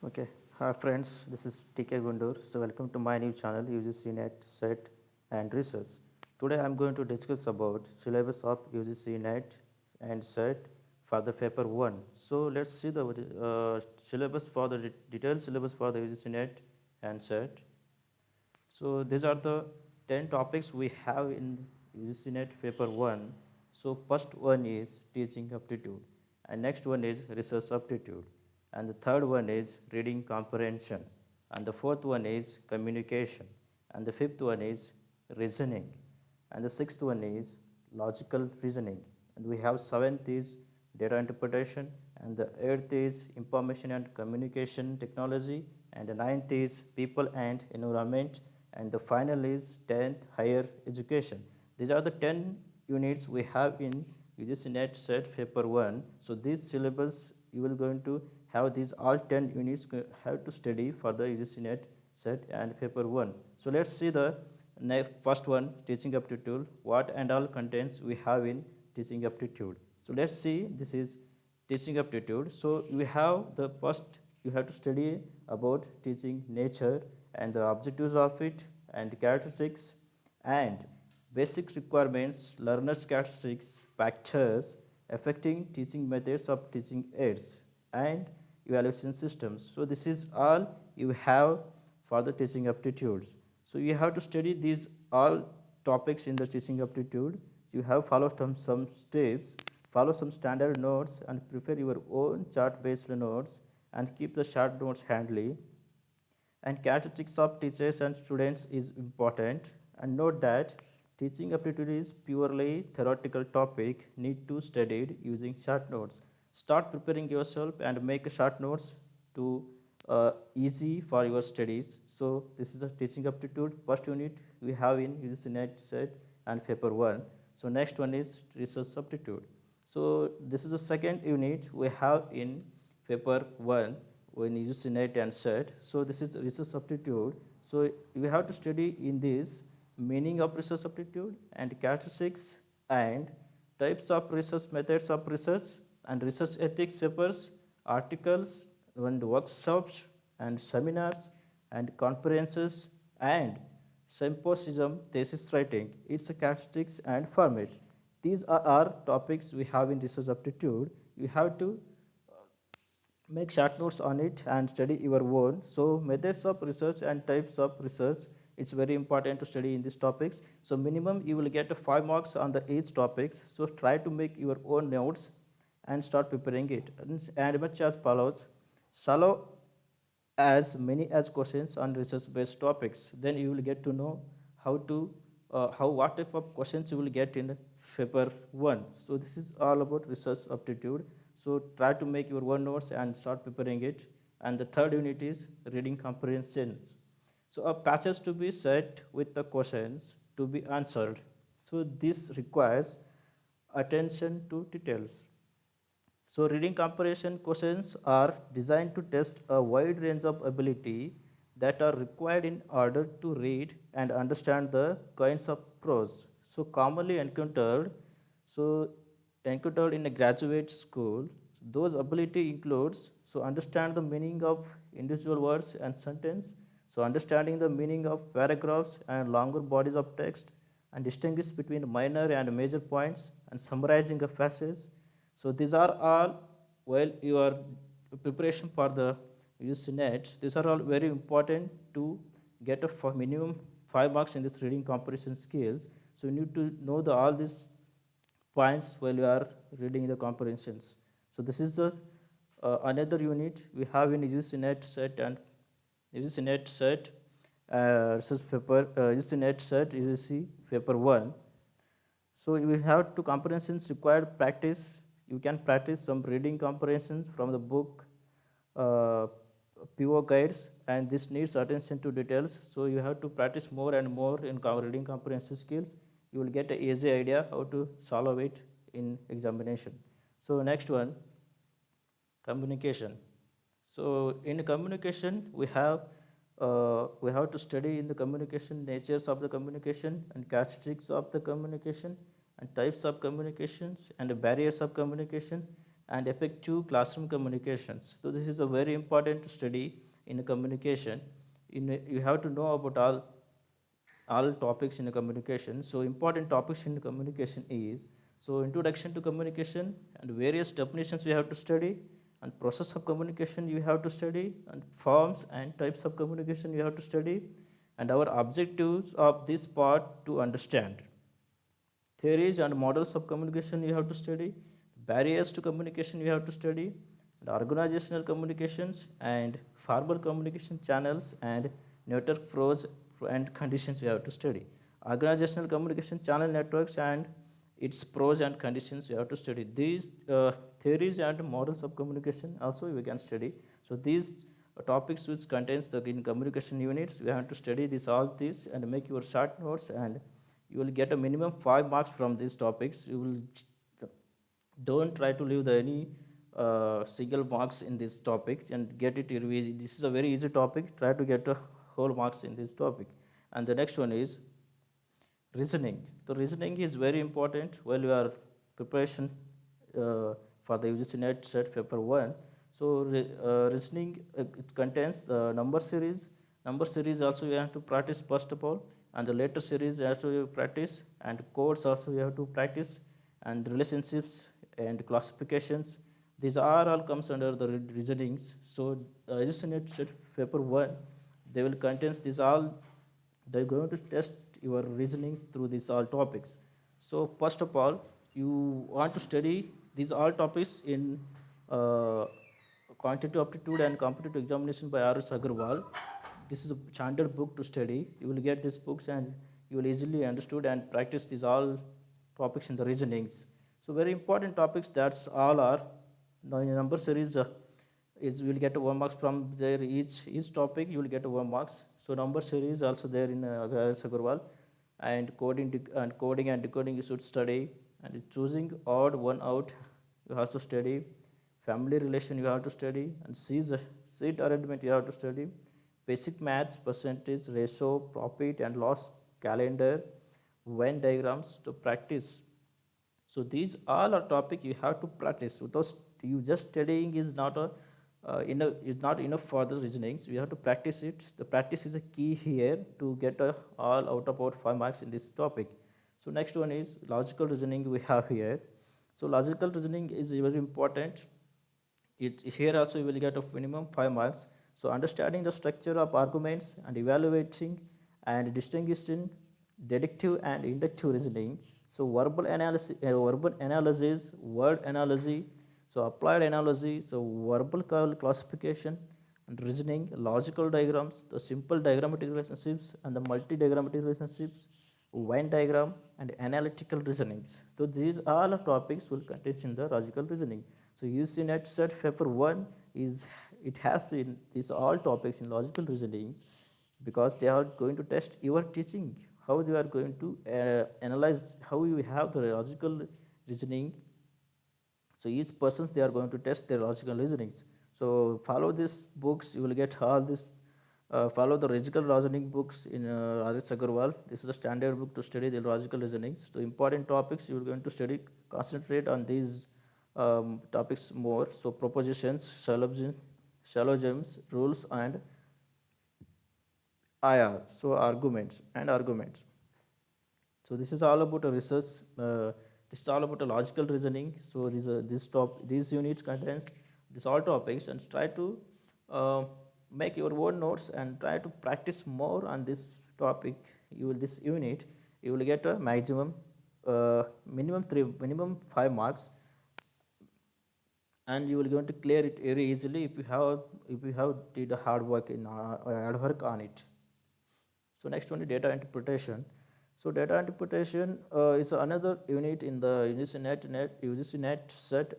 Okay, hi friends, this is TK Gundur. So welcome to my new channel UGC Net Set and Research. Today I'm going to discuss about syllabus of UGC Net and Set for the paper 1. So let's see the syllabus for the detailed syllabus for the UGC Net and Set. So these are the 10 topics we have in UGC Net paper 1. So first one is teaching aptitude, and next one is research aptitude, and the third one is reading comprehension, and the fourth one is communication, and the fifth one is reasoning, and the sixth one is logical reasoning, and we have seventh is data interpretation, and the eighth is information and communication technology, and the ninth is people and environment, and the final is 10th higher education. These are the 10 units we have in UGC Net Set paper 1. So this syllabus you will going to have these all 10 units have to study for the UGC Net Set and paper 1. So let's see the first one, teaching aptitude, what and all contents we have in teaching aptitude. So let's see, this is teaching aptitude. So we have the first, you have to study about teaching nature and the objectives of it and characteristics and basic requirements, learners characteristics, factors affecting teaching methods of teaching aids and evaluation systems. So this is all you have for the teaching aptitudes. So you have to study these all topics in the teaching aptitude. You have follow some steps, follow some standard notes and prepare your own chart based notes and keep the short notes handy. And characteristics of teachers and students is important, and note that teaching aptitude is purely theoretical topic need to studied using short notes. Start preparing yourself and make short notes to easy for your studies. So this is a teaching aptitude first unit we have in UGC Net Set and paper 1. So next one is research aptitude. So this is the second unit we have in paper 1 when you use net and set. So this is research aptitude. So we have to study in this meaning of research aptitude and characteristics and types of research, methods of research and research ethics papers, articles and workshops and seminars and conferences and symposium thesis writing, its characteristics and format. These are our topics we have in research aptitude. You have to make short notes on it and study your own. So methods of research and types of research, it's very important to study in these topics. So minimum you will get 5 marks on the each topics. So try to make your own notes and start preparing it. And much as follows, follow as many as questions on research based topics. Then you will get to know how to how what type of questions you will get in paper 1. So this is all about research aptitude. So try to make your own notes and start preparing it. And the third unit is reading comprehensions. So a passage to be set with the questions to be answered. So this requires attention to details. So reading comprehension questions are designed to test a wide range of ability that are required in order to read and understand the kinds of prose. So commonly encountered in a graduate school, those ability includes understand the meaning of individual words and sentence, so understanding the meaning of paragraphs and longer bodies of text, and distinguish between minor and major points, and summarizing a passage. So these are all, while your preparation for the UGC NET, these are all very important to get a for minimum 5 marks in this reading comprehension skills. So you need to know all these points while you are reading the comprehensions. So this is the another unit we have in UGC NET set and UGC NET set research paper, UGC NET set UGC paper 1. So you will have to comprehensions required practice. You can practice some reading comprehensions from the book, uh, PO guides, and this needs attention to details. So you have to practice more and more in reading comprehension skills. You will get an easy idea how to solve it in examination. So next one, communication. So in communication, we have to study in the communication, natures of the communication and characteristics of the communication and types of communications and the barriers of communication and effective classroom communications. So this is a very important study in communication. You have to know about all topics in communication. So important topics in communication is, so introduction to communication and various definitions we have to study, and process of communication you have to study, and forms and types of communication you have to study, and our objectives of this part to understand. Theories and models of communication you have to study, barriers to communication you have to study, and organizational communications and formal communication channels and network pros and conditions you have to study. Organizational communication channel networks and its pros and conditions you have to study. These theories and models of communication also we can study. So these topics which contains the in communication units, we have to study this all this and make your short notes, and you will get a minimum 5 marks from these topics. You will don't try to leave the any single marks in this topic and get it very easy. This is a very easy topic. Try to get a whole marks in this topic. And the next one is reasoning. The reasoning is very important while you are preparation for the UGC NET set paper 1. So reasoning, it contains the number series. Number series also you have to practice first of all, and the letter series also you practice, and codes also you have to practice, and relationships and classifications. These are all comes under the reasonings. So UGC NET set paper 1, they will contains these all. They're going to test your reasonings through these all topics. So first of all, you want to study these all topics in quantitative aptitude and competitive examination by R.S. Agarwal. This is a standard book to study. You will get these books and you will easily understood and practice these all topics in the reasonings. So very important topics. That's all are. Now in number series is you will get 1 marks from there each topic. You will get 1 marks. So number series also there in R.S. Agarwal, and coding and decoding you should study, and choosing odd one out you have to study, family relation you have to study, and seat arrangement you have to study, basic maths, percentage, ratio, profit and loss, calendar, Venn diagrams to practice. So these all are topic you have to practice. Without you just studying is not a is not enough for the reasonings. We have to practice it. The practice is a key here to get all out about 5 marks in this topic. So next one is logical reasoning we have here. So logical reasoning is very important. Here also you will get a minimum 5 marks. So understanding the structure of arguments and evaluating and distinguishing deductive and inductive reasoning. So verbal analysis, word analogy, so applied analogy, so verbal classification and reasoning, logical diagrams, the simple diagrammatic relationships and the multi-diagrammatic relationships, Venn diagram and analytical reasonings. So these all topics will contain in the logical reasoning. So UGC NET set paper 1 is, it has in these all topics in logical reasonings, because they are going to test your teaching, how they are going to analyze how you have the logical reasoning. So each persons they are going to test their logical reasonings. So follow these books, you will get all this. Follow the logical reasoning books in R.S. Agarwal. This is a standard book to study the logical reasonings. So important topics you are going to study. Concentrate on these topics more. So propositions, syllogisms, rules, and IR. So arguments and arguments. So this is all about a research. This is all about a logical reasoning. So these units contains these all topics, and try to make your own notes and try to practice more on this topic. This unit you will get a maximum minimum 5 marks, and you will going to clear it very easily if you have did a hard work on it. So next one is data interpretation. So data interpretation is another unit in the UGC NET set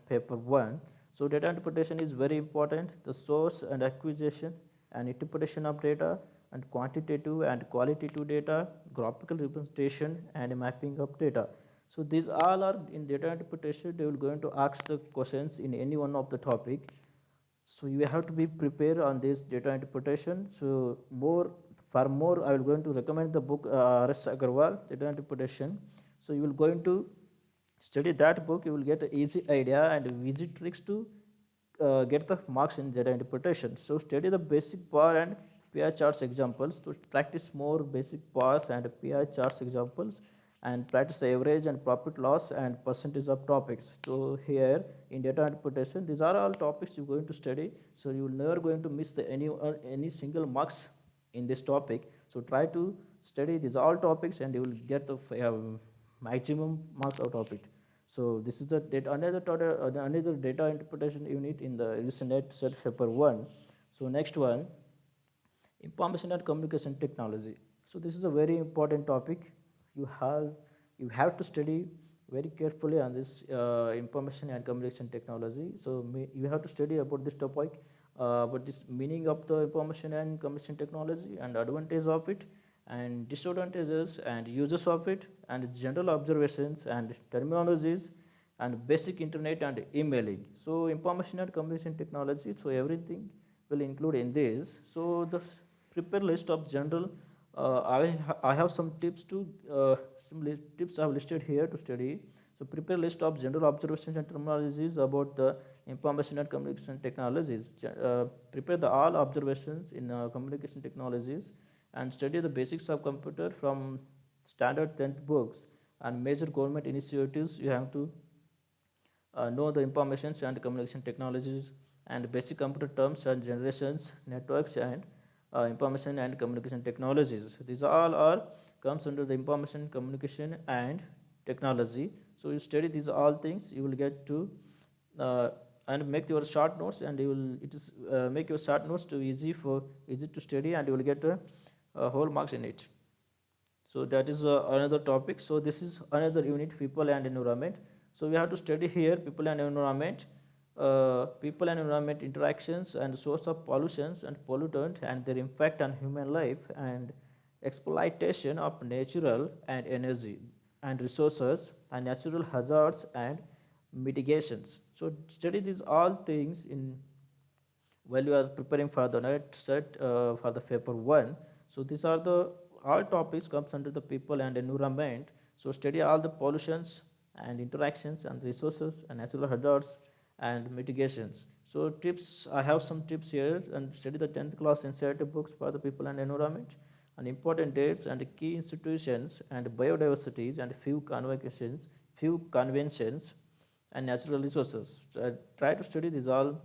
paper 1. So data interpretation is very important. The source and acquisition and interpretation of data, and quantitative and qualitative data, graphical representation and mapping of data. So these all are in data interpretation. They will going to ask the questions in any one of the topic. So you have to be prepared on this data interpretation. So for more, I will going to recommend the book R.S. Agarwal, Data Interpretation. So you will going to Study that book, you will get an easy idea and easy tricks to get the marks in data interpretation. So study the basic bar and PI charts examples to practice more basic bars and PI charts examples, and practice average and profit loss and percentage of topics. So here in data interpretation, these are all topics you're going to study. So you will never going to miss any single marks in this topic. So try to study these all topics and you will get the maximum marks out of it. So this is the data, another data interpretation unit in the UGC set paper 1. So next one, information and communication technology. So this is a very important topic. You have you have to study very carefully on this information and communication technology. So you have to study about this topic, about this meaning of the information and communication technology and advantage of it and disadvantages and uses of it and general observations and terminologies and basic internet and emailing. So information and communication technology, so everything will include in this. So the prepare list of general, I have some tips to tips I have listed here to study. So prepare list of general observations and terminologies about the information and communication technologies. Prepare the all observations in communication technologies and study the basics of computer from standard 10th books and major government initiatives. You have to know the information and communication technologies and basic computer terms and generations, networks and information and communication technologies. These all are comes under the information, communication and technology. So you study these all things, you will get to uh, and make your short notes, and you will it is make your short notes too easy to study, and you will get whole marks in it. So that is another topic. So this is another unit, people and environment. So we have to study here people and environment, people and environment interactions and source of pollutions and pollutant and their impact on human life and exploitation of natural and energy and resources and natural hazards and mitigations. So study these all things in while you are preparing for the next set for the paper 1. So these are the all topics comes under the people and environment. So study all the pollutions and interactions and resources and natural hazards and mitigations. So tips, I have some tips here, and study the 10th class NCERT books for the people and environment and important dates and key institutions and biodiversities and few conventions and natural resources. So try to study these all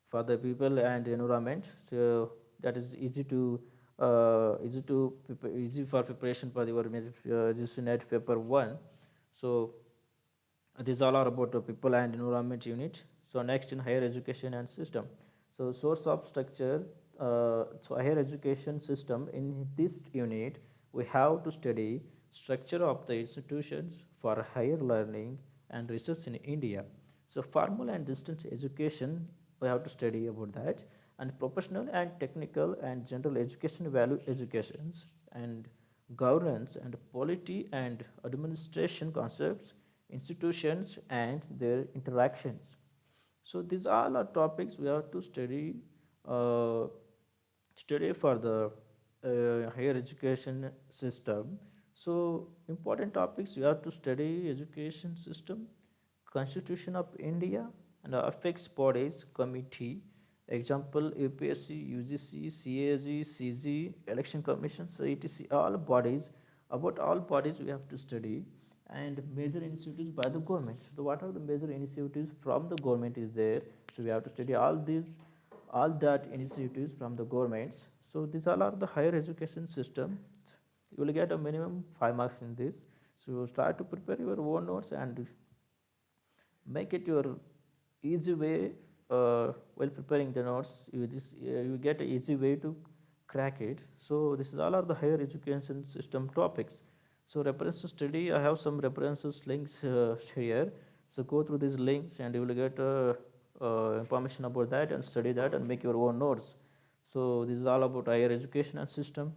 for the people and environment. So that is easy for preparation for your net paper 1. So these all are about the people and environment unit. So next in higher education and system. So source of structure. So higher education system, in this unit we have to study structure of the institutions for higher learning and research in India. So formal and distance education, we have to study about that, and professional and technical and general education, value educations and governance and polity and administration concepts, institutions and their interactions. So these all are topics we have to uh, study for the higher education system. So important topics you have to study: education system, Constitution of India, and affects bodies committee. Example: UPSC, UGC, CAG, CG, Election Commission, so etc. All bodies. About all bodies we have to study, and major initiatives by the government. So what are the major initiatives from the government is there? So we have to study all that initiatives from the governments. So these all are the higher education system. You will get a minimum 5 marks in this. So start to prepare your own notes and make it your easy way. While preparing the notes, you get an easy way to crack it. So this is all are the higher education system topics. So references study, I have some references links here. So go through these links and you will get information about that and study that and make your own notes. So this is all about higher education and system.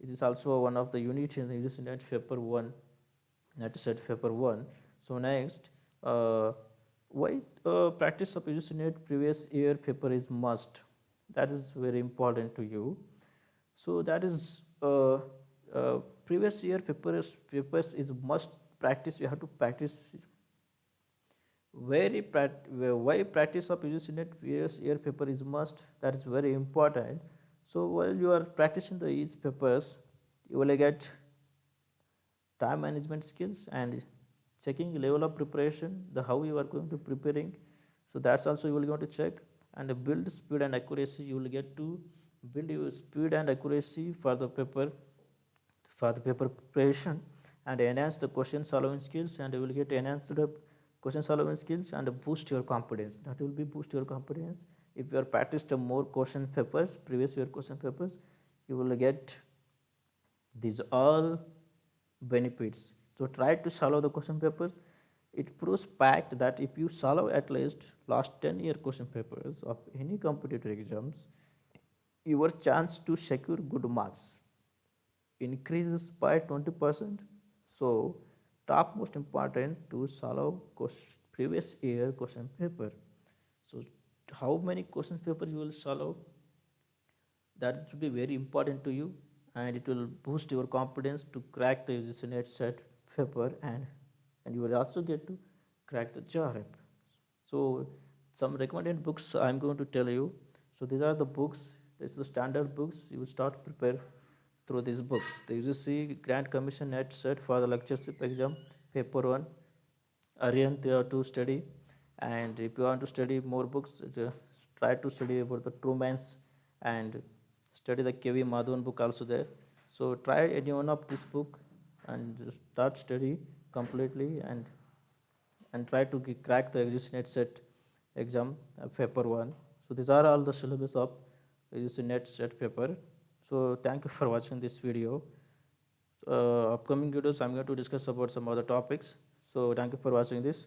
It is also one of the units in the UGC paper 1, net set paper 1. So next, why practice of UGC previous year paper is must. That is very important to you. So that is previous year papers is must practice. You have to practice why practice of UGC net various year paper is must. That is very important. So while you are practicing the each papers, you will get time management skills and checking level of preparation, the how you are going to preparing. So that's also you will going to check, and build speed and accuracy. You will get to build your speed and accuracy for the paper preparation, and enhance the question solving skills, and you will get enhanced the question solving skills and boost your confidence. That will be boost your confidence. If you are practiced more question papers, previous year question papers, you will get these all benefits. So try to solve the question papers. It proves fact that if you solve at least last 10-year question papers of any competitive exams, your chance to secure good marks increases by 20%. So top most important to solve previous year question paper. So how many question papers you will solve, that should be very important to you, and it will boost your confidence to crack the UGC net set paper, and you will also get to crack the JRF. So some recommended books I'm going to tell you. So these are the books. This is the standard books. You will start prepare through these books. The UGC Grant Commission net set for the lectureship exam paper 1. Aryan there to study, and if you want to study more books, try to study about the Trumans, and study the KV Madhavan book also there. So try any one of this book and just start study completely, and try to crack the UGC net set exam paper 1. So these are all the syllabus of UGC net set paper. So thank you for watching this video. Upcoming videos I'm going to discuss about some other topics. So thank you for watching this.